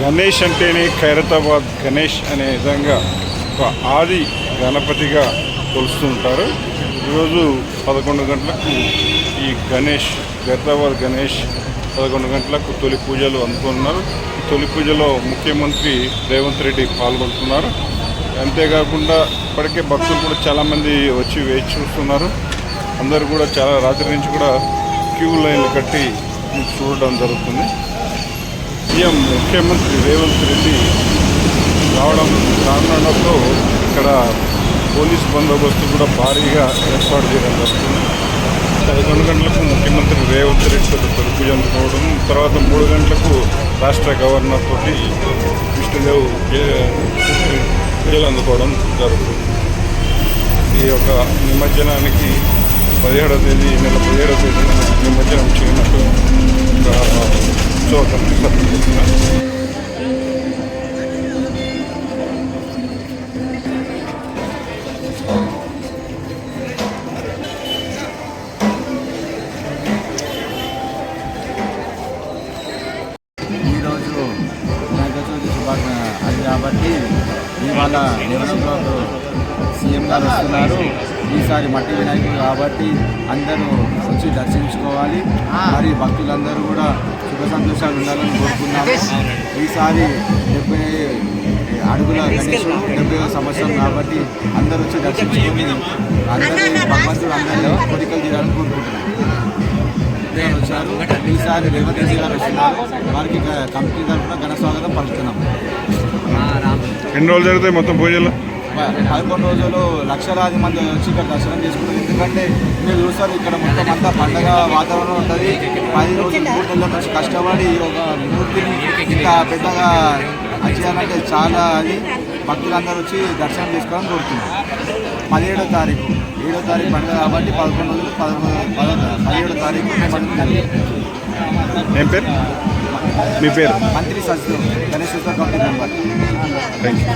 గణేష్ అంటేనే ఖైరతాబాద్ గణేష్ అనే విధంగా ఒక ఆది గణపతిగా కొలుస్తుంటారు. ఈరోజు 11 గంటలకు ఈ గణేష్ ఖైరతాబాద్ గణేష్ 11 గంటలకు తొలి పూజలు అందుకున్నారు. ఈ తొలి పూజలో ముఖ్యమంత్రి రేవంత్ రెడ్డి పాల్గొంటున్నారు. అంతేకాకుండా ఇప్పటికే భక్తులు కూడా చాలామంది వచ్చి వేచి చూస్తున్నారు. అందరూ కూడా చాలా రాత్రి నుంచి కూడా క్యూ లైన్లు కట్టి చూడడం జరుగుతుంది. సీఎం ముఖ్యమంత్రి రేవంత్ రెడ్డి రావడంతో ఇక్కడ పోలీస్ బందోబస్తు కూడా భారీగా ఏర్పాటు చేయడం జరుగుతుంది. 11 గంటలకు ముఖ్యమంత్రి రేవంత్ రెడ్డి తొలి పూజ అందుకోవడం, తర్వాత 3 గంటలకు రాష్ట్ర గవర్నర్ తోటి విష్ణుదేవ్ పూజలు అందుకోవడం జరుగుతుంది. ఈ యొక్క నిమజ్జనానికి 17వ తేదీ ఈ నెల 17వ తేదీన నిమజ్జనం చేయనట్టు ఉత్సవ కమిటీ సభ్యులు చెప్తున్నారు. ఈరోజు వినాయక చవితి శుభాకాంక్షలు అది కాబట్టి ఇవాళ నివసంలో సీఎం గారు వస్తున్నారు. ఈసారి మట్టి వినాయకుడు కాబట్టి అందరూ వచ్చి దర్శించుకోవాలి. మరి భక్తులందరూ కూడా సుఖ సంతోషాలు ఉండాలని కోరుకున్నాము. ఈసారి 70 అడుగుల గణేశుడు 70వ సంవత్సరం కాబట్టి అందరూ వచ్చి దర్శించుకొని అందరూ భగవంతుడు అందరూ కోరికలు తీరాలని కోరుకుంటున్నాం. వచ్చారు. ఈసారి రేవంత్ రెడ్డి గారు వస్తున్నారు. వారికి కమిటీ తరఫున ఘన స్వాగతం పలుకుతున్నాం. ఎన్ని రోజులు జరుగుతాయి మొత్తం పూజలు? 11 రోజులు లక్షలాది మంది వచ్చి ఇక్కడ దర్శనం చేసుకుంటారు. ఎందుకంటే మీరు చూస్తారు ఇక్కడ మొత్తం అంతా పండగ వాతావరణం ఉంటుంది. 10 రోజులు 3 నెలల నుంచి కష్టపడి ఒక మూర్తిని ఇంత పెద్దగా చేయాలంటే చాలా అది భక్తులందరూ వచ్చి దర్శనం చేసుకోవాలని కోరుతున్నారు. 17వ తారీఖు 7వ తారీఖు పండుగ కాబట్టి 11 రోజులు 17వ తారీఖు ఏం పేరు? మీ పేరు? మంత్రి సజ్జు గణేష్ కమిటీ మెంబర్.